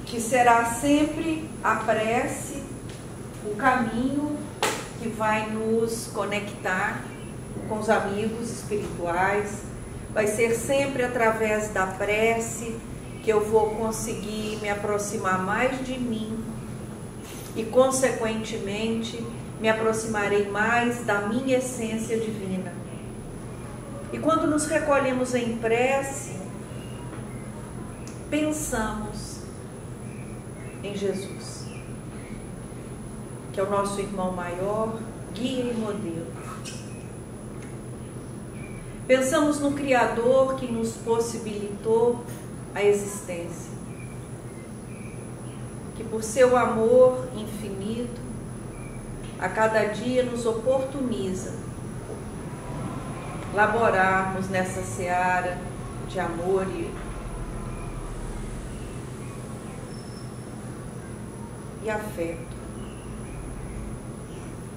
que será sempre a prece, o caminho que vai nos conectar com os amigos espirituais. Vai ser sempre através da prece que eu vou conseguir me aproximar mais de mim e, consequentemente, me aproximarei mais da minha essência divina. E quando nos recolhemos em prece, pensamos em Jesus, que é o nosso irmão maior, guia e modelo. Pensamos no Criador que nos possibilitou a existência, que por seu amor infinito, a cada dia nos oportuniza laborarmos nessa seara de amor e afeto,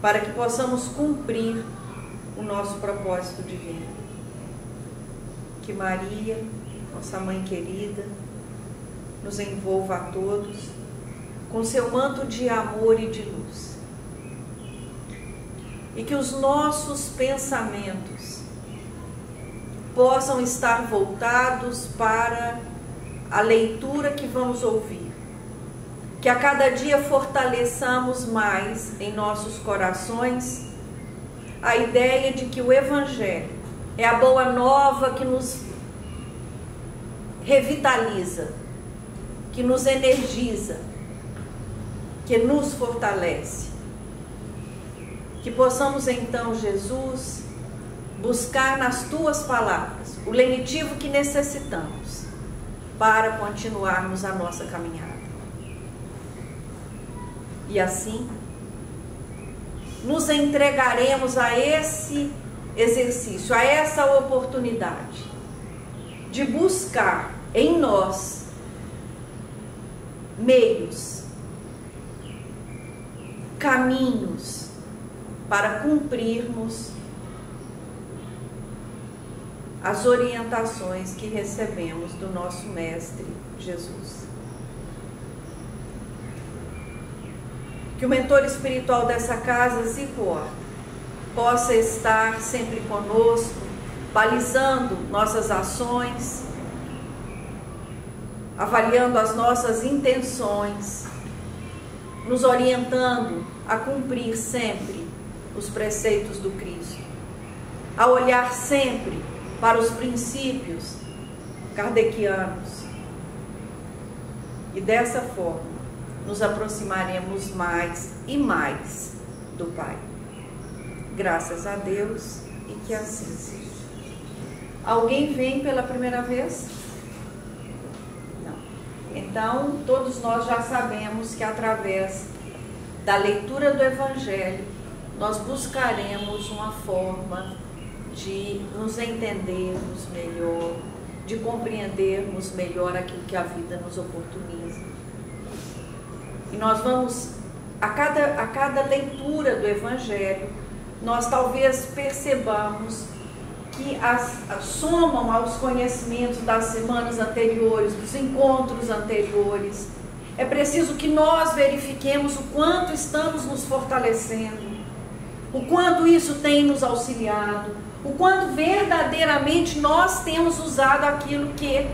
para que possamos cumprir o nosso propósito divino. Que Maria, nossa mãe querida, nos envolva a todos com seu manto de amor e de luz. E que os nossos pensamentos possam estar voltados para a leitura que vamos ouvir. Que a cada dia fortaleçamos mais em nossos corações a ideia de que o Evangelho é a boa nova que nos revitaliza, que nos energiza, que nos fortalece. Que possamos então, Jesus, buscar nas tuas palavras o lenitivo que necessitamos para continuarmos a nossa caminhada. E assim, nos entregaremos a esse exercício, a essa oportunidade de buscar em nós meios, caminhos para cumprirmos as orientações que recebemos do nosso Mestre Jesus. Que o mentor espiritual dessa casa, Zico Horta, possa estar sempre conosco, balizando nossas ações, avaliando as nossas intenções, nos orientando a cumprir sempre os preceitos do Cristo, a olhar sempre para os princípios kardecianos. E dessa forma, nos aproximaremos mais e mais do Pai. Graças a Deus e que assim seja. Alguém vem pela primeira vez? Não. Então, todos nós já sabemos que através da leitura do Evangelho, nós buscaremos uma forma de nos entendermos melhor, de compreendermos melhor aquilo que a vida nos oportuniza. E nós vamos, a cada leitura do Evangelho, nós talvez percebamos que somam aos conhecimentos das semanas anteriores, dos encontros anteriores. É preciso que nós verifiquemos o quanto estamos nos fortalecendo, o quanto isso tem nos auxiliado, o quanto verdadeiramente nós temos usado aquilo que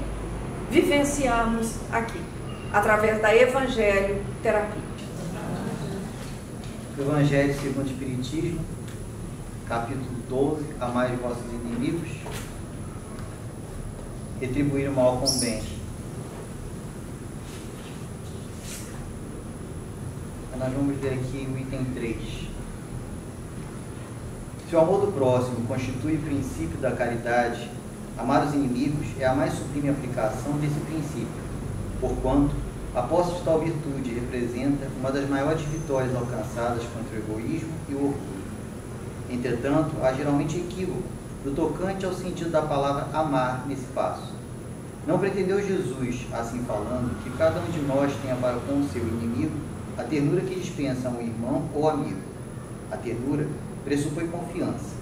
vivenciamos aqui, através da Evangelho Terapia. Evangelho segundo o Espiritismo, capítulo 12, amai os vossos inimigos, retribuir o mal com o bem. Nós vamos ver aqui o item 3. Se o amor do próximo constitui o princípio da caridade, amar os inimigos é a mais sublime aplicação desse princípio, porquanto a posse de tal virtude representa uma das maiores vitórias alcançadas contra o egoísmo e o orgulho. Entretanto, há geralmente equívoco no tocante ao sentido da palavra amar nesse passo. Não pretendeu Jesus, assim falando, que cada um de nós tenha para com o seu inimigo a ternura que dispensa a um irmão ou amigo. A ternura pressupõe confiança.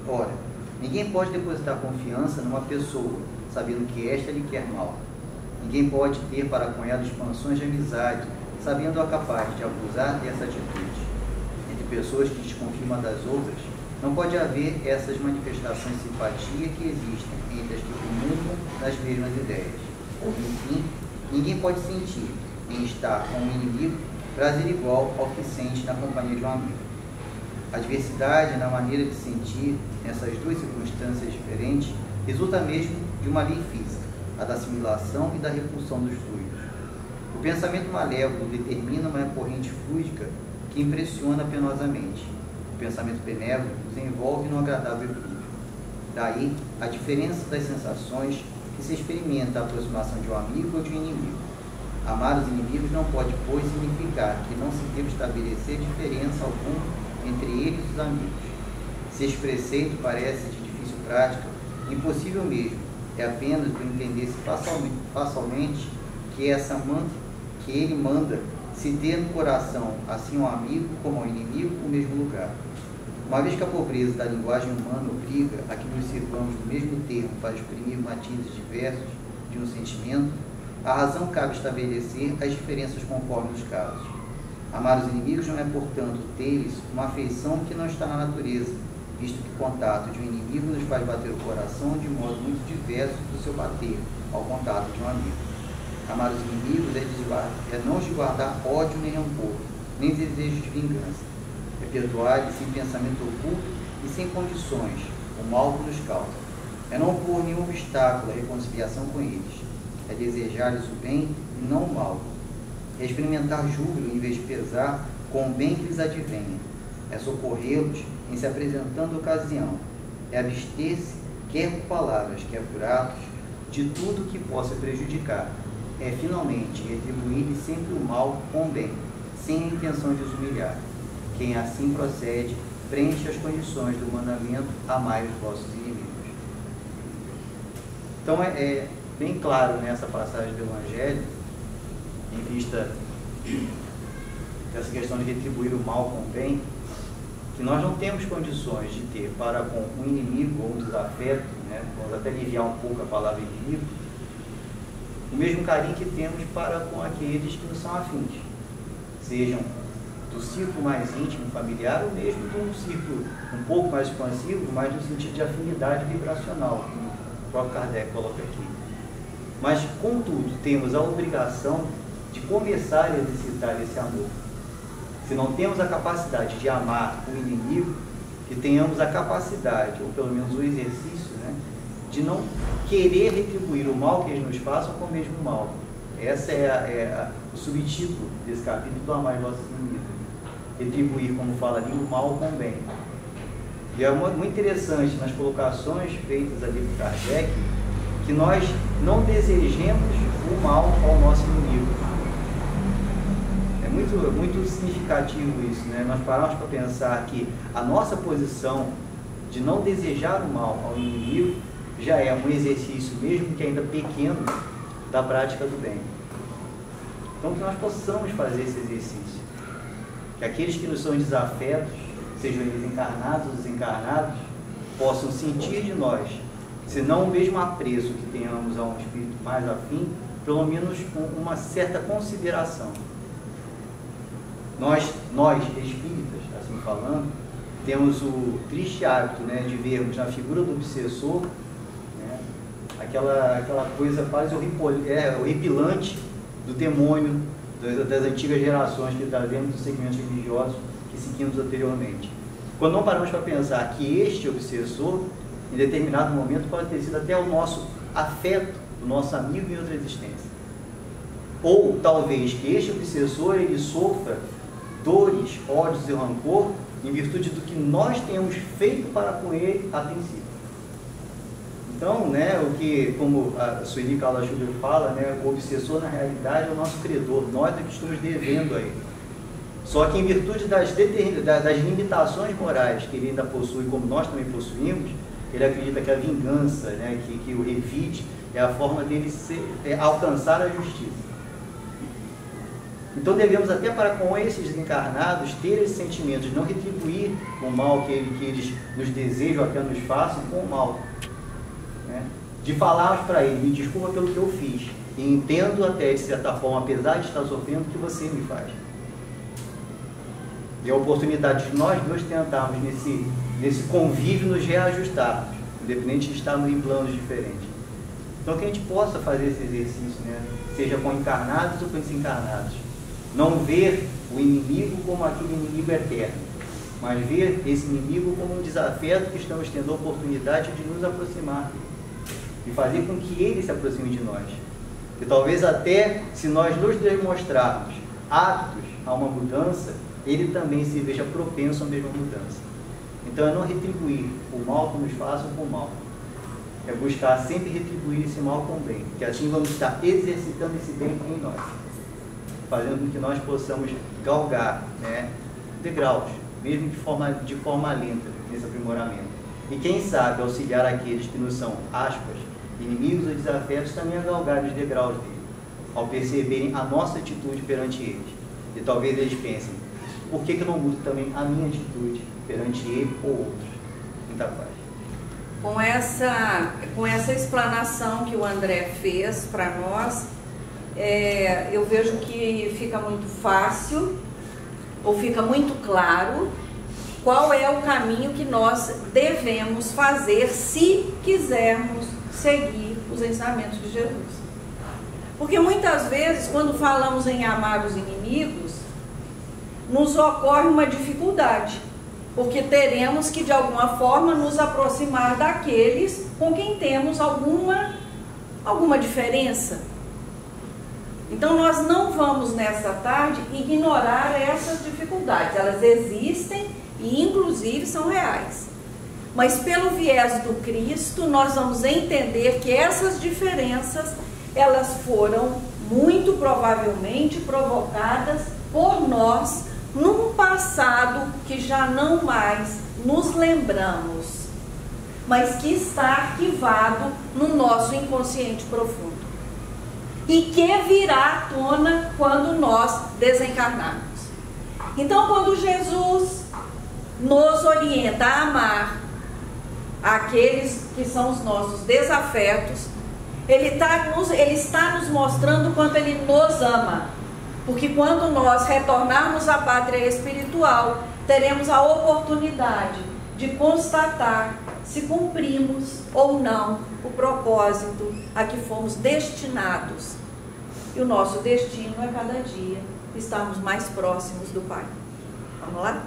Ora, ninguém pode depositar confiança numa pessoa, sabendo que esta lhe quer mal. Ninguém pode ter para com ela expansões de amizade, sabendo-a capaz de abusar dessa atitude. Entre pessoas que desconfiam uma das outras, não pode haver essas manifestações de simpatia que existem entre as que comungam das mesmas ideias. Enfim, ninguém pode sentir, em estar com um inimigo, prazer igual ao que sente na companhia de um amigo. A diversidade na maneira de sentir nessas duas circunstâncias diferentes resulta mesmo de uma lei física, a da assimilação e da repulsão dos fluidos. O pensamento malévolo determina uma corrente fluídica que impressiona penosamente. O pensamento benévolo nos envolve no agradável equilíbrio. Daí a diferença das sensações que se experimenta a aproximação de um amigo ou de um inimigo. Amar os inimigos não pode, pois, significar que não se deve estabelecer diferença alguma entre eles e os amigos. Se esse preceito parece de difícil prática, impossível mesmo, é apenas por entender-se facilmente que ele manda se ter no coração, assim ao amigo como ao inimigo, o mesmo lugar. Uma vez que a pobreza da linguagem humana obriga a que nos sirvamos do mesmo termo para exprimir matizes diversos de um sentimento, a razão cabe estabelecer as diferenças conforme os casos. Amar os inimigos não é, portanto, ter-lhes uma afeição que não está na natureza, visto que o contato de um inimigo nos faz bater o coração de modo muito diverso do seu bater ao contato de um amigo. Amar os inimigos é não de guardar ódio nem rancor, nem desejo de vingança. É perdoar sem pensamento oculto e sem condições o mal que nos causa. É não pôr nenhum obstáculo à reconciliação com eles. É desejar-lhes o bem e não o mal. É experimentar júbilo em vez de pesar com o bem que lhes advenha. É socorrê-los em se apresentando a ocasião. É abster-se, quer por palavras, quer por atos, de tudo que possa prejudicar. É, finalmente, retribuir-lhes sempre o mal com o bem, sem a intenção de os humilhar. Quem assim procede, preenche as condições do mandamento: amai os vossos inimigos. Então, é bem claro nessa passagem do Evangelho, em vista dessa questão de retribuir o mal com o bem, que nós não temos condições de ter para com um inimigo ou um desafeto, né, vamos até aliviar um pouco a palavra inimigo, o mesmo carinho que temos para com aqueles que nos são afins, sejam do círculo mais íntimo, familiar, ou mesmo de um círculo um pouco mais expansivo, mas no sentido de afinidade vibracional, como o próprio Kardec coloca aqui. Mas, contudo, temos a obrigação de começar a exercitar esse amor. Se não temos a capacidade de amar o inimigo, que tenhamos a capacidade, ou pelo menos o exercício, né, de não querer retribuir o mal que eles nos façam com o mesmo mal. Esse é o subtítulo desse capítulo do Amar os Vossos Inimigos. Retribuir, como fala ali, o mal com o bem. E é muito interessante nas colocações feitas ali por Kardec, que nós não desejemos o mal ao nosso inimigo. É muito significativo isso, né? Nós paramos para pensar que a nossa posição de não desejar o mal ao inimigo já é um exercício, mesmo que ainda pequeno, da prática do bem. Então, que nós possamos fazer esse exercício. Que aqueles que nos são desafetos, sejam eles encarnados ou desencarnados, possam sentir de nós, se não o mesmo apreço que tenhamos a um espírito mais afim, pelo menos uma certa consideração. Nós espíritas, assim falando, temos o triste hábito, né, de vermos na figura do obsessor, né, aquela coisa quase horripilante do demônio das antigas gerações que trazemos dos segmentos religiosos que seguimos anteriormente. Quando não paramos para pensar que este obsessor, em determinado momento, pode ter sido até o nosso afeto, o nosso amigo em outra existência. Ou talvez que este obsessor ele sofra dores, ódios e rancor em virtude do que nós tenhamos feito para com ele a princípio. Então, né, o que, como a Sueli Carla Júlia fala, né, o obsessor na realidade é o nosso credor, nós é que estamos devendo a ele. Só que em virtude das limitações morais que ele ainda possui, como nós também possuímos, ele acredita que a vingança, né, que o revide, é a forma dele alcançar a justiça. Então devemos até para com esses encarnados ter esse sentimento de não retribuir o mal que eles nos desejam, até nos façam, com o mal. Né? De falarmos para ele: me desculpa pelo que eu fiz, e entendo até, de certa forma, apesar de estar sofrendo, o que você me faz. E a oportunidade de nós dois tentarmos nesse convívio nos reajustarmos, independente de estarmos em planos diferentes. Então que a gente possa fazer esse exercício, né? Seja com encarnados ou com desencarnados. Não ver o inimigo como aquele inimigo eterno, mas ver esse inimigo como um desafeto que estamos tendo a oportunidade de nos aproximar e fazer com que ele se aproxime de nós. E talvez até, se nós nos demonstrarmos aptos a uma mudança, ele também se veja propenso à mesma mudança. Então é não retribuir o mal que nos façam com o mal. É buscar sempre retribuir esse mal com o bem, que assim vamos estar exercitando esse bem em nós, fazendo com que nós possamos galgar, né, degraus, mesmo de forma lenta, nesse aprimoramento. E quem sabe auxiliar aqueles que nos são, aspas, inimigos ou desafetos, também a galgar os degraus dele, ao perceberem a nossa atitude perante eles. E talvez eles pensem, por que eu não mudo também a minha atitude perante ele ou outros? Muita paz. Com essa explanação que o André fez para nós, eu vejo que fica muito fácil, ou fica muito claro, qual é o caminho que nós devemos fazer se quisermos seguir os ensinamentos de Jesus. Porque muitas vezes, quando falamos em amar os inimigos, nos ocorre uma dificuldade, porque teremos que de alguma forma nos aproximar daqueles com quem temos alguma diferença. Então nós não vamos nessa tarde ignorar essas dificuldades, elas existem e inclusive são reais. Mas pelo viés do Cristo, nós vamos entender que essas diferenças, elas foram muito provavelmente provocadas por nós num passado que já não mais nos lembramos, mas que está arquivado no nosso inconsciente profundo e que virá à tona quando nós desencarnarmos. Então, quando Jesus nos orienta a amar aqueles que são os nossos desafetos, ele está nos mostrando quanto ele nos ama. Porque quando nós retornarmos à pátria espiritual, teremos a oportunidade de constatar se cumprimos ou não o propósito a que fomos destinados. E o nosso destino é cada dia estarmos mais próximos do Pai. Vamos lá?